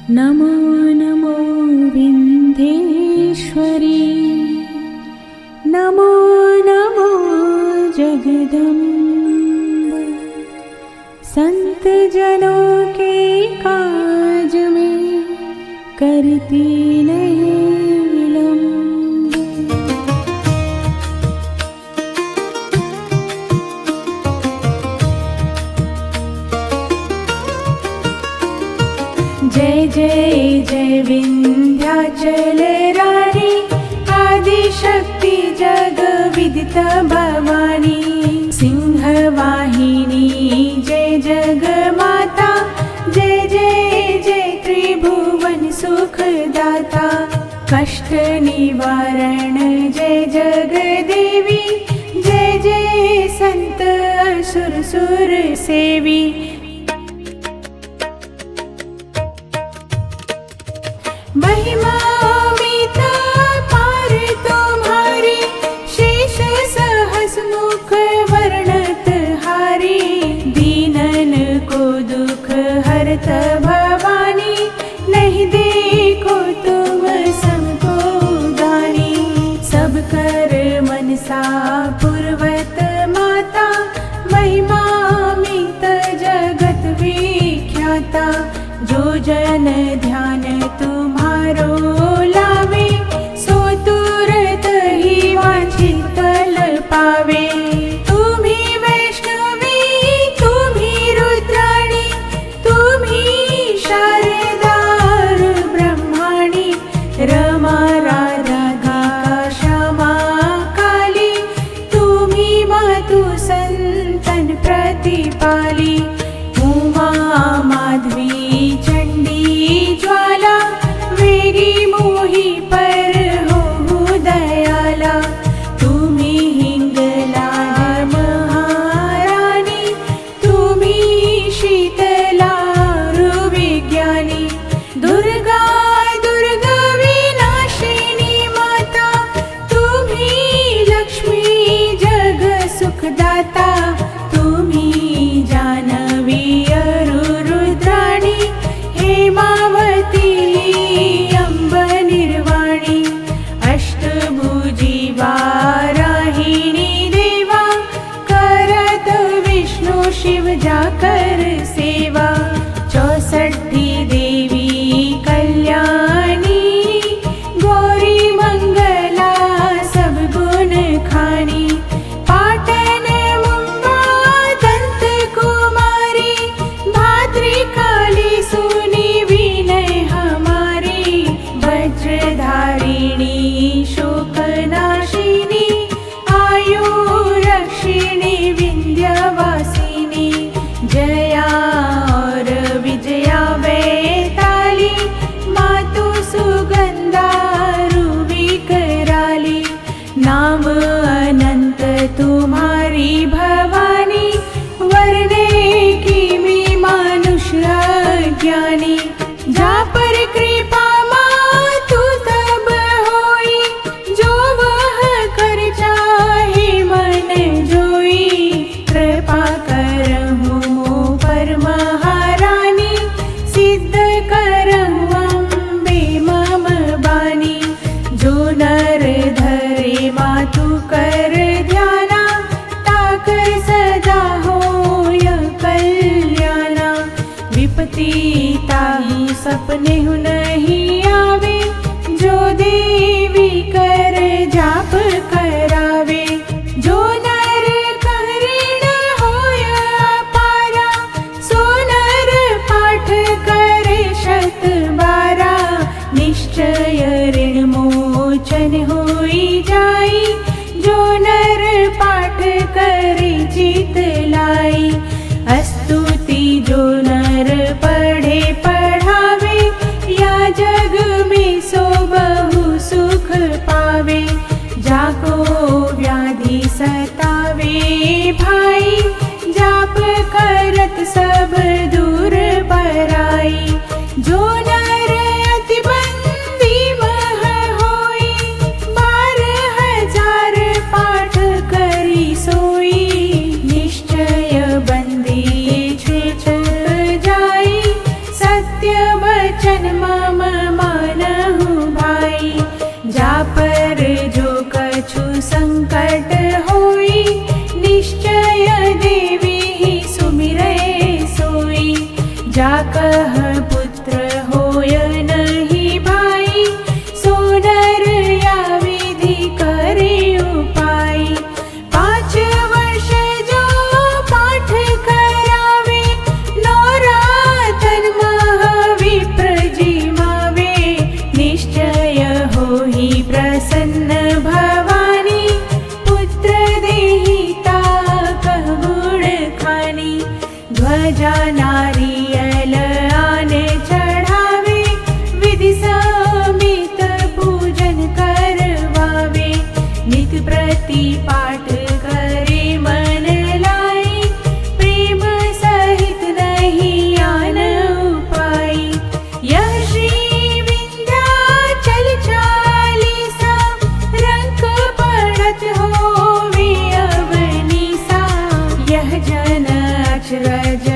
नमो नमो विन्ध्येश्वरी, नमो नमो जगदम्ब। संत जनों के काज में करती नहीं विलम्ब। जय जय जय विंध्याचल रानी, आदिशक्ति जग विदित भवानी। सिंहवाहिनी जय जग माता, जय जय जय त्रिभुवन सुखदाता। कष्ट निवारण जय जग देवी, जय जय संत असुर सुर सेवी। महिमामित पार तुम्हारी, शेष सहस मुख वर्णत हारी। दीनन को दुख हरत भवानी, नहीं देखो तुम सबको दानी। सब कर मनसा पूर्वत माता, महिमामित जगत विख्याता। जो जन ध्यान तुम्हारो लावे, सो तुरत ही वांछित फल पावे। तुम्ही वैष्णवी तुम्ही रुद्राणी, तुम्ही शारदार ब्रह्माणी। रमा राधा श्यामा काली, तुम्ही मातु संतन प्रतिपाली। उमा माधवी चंडी ज्वाला, वेगी मोही पर हो दयाला। तुम्ही हिंगलाज महारानी, तुम्ही शीतला विज्ञानी। दुर्गा दुर्गा विनाशिनी माता, तुम्ही लक्ष्मी जग सुखदाता। तुम्ही जानवी रुद्राणी, हेमावती अम्ब निर्वाणी। अष्टभुजी वाराहिणी देवा, करत विष्णु शिव जाकर सेवा। 64 देवी कल्याणी, गौरी मंगला सब गुण खानी। पाटन मुंबा दंत कुमारी, भाद्रिकाली सुनी विनय हमारी। वज्रधारिणी शोकनाशिनी, आयु रक्षिणी विंध्यवासिनी। जया और विजया वैताली, मातु सुगंधा रूबी कराली। नाम अनंत तुम्हारी भवानी, वरने की मी मानुष ज्ञानी। जा पर कृपा मातु तब होई, जो वह कर चाहे मन जोई। कृपा करहु पर महारानी, सिद्ध करहु अम्बे मम बानी। जो नर धरे मातु कर ध्याना, ताकर सदा होय कल्याणा। विपत्ति ताहि सपने हु नहीं आवे, जो देवी कर जाप करावे। जो नर करीण होय अपारा, सो नर पाठ करे 112। निश्चय ऋण मोचन होई जाई, जो नर पाठ करे जीत लाई। स्तुति जो नर पढ़े पढ़ावे, या बचन मम मानहु भाई। जा पर जो कछु संकट होई, निश्चय देवी ही सुमिरै सोई। जा कह पुत्र होय नहीं भाई, सो नर या विधि करे उपाय। 5 वर्ष जो पाठ करावे, नौरातन महाविप्र जिमावे। निश्चय होहि प्रसन्न भवानी, पुत्र देहि ताकह गुण खानी। ध्वजा नारियल आन चढ़ावे, विधि समित पूजन करवावे। नित प्रति पाठ करे मन लाई, प्रेम सहित नहीं आन उपाय। यह श्री विंध्याचल चालीसा, रंक पढ़त होवे अवनीसा। यह जन अचरज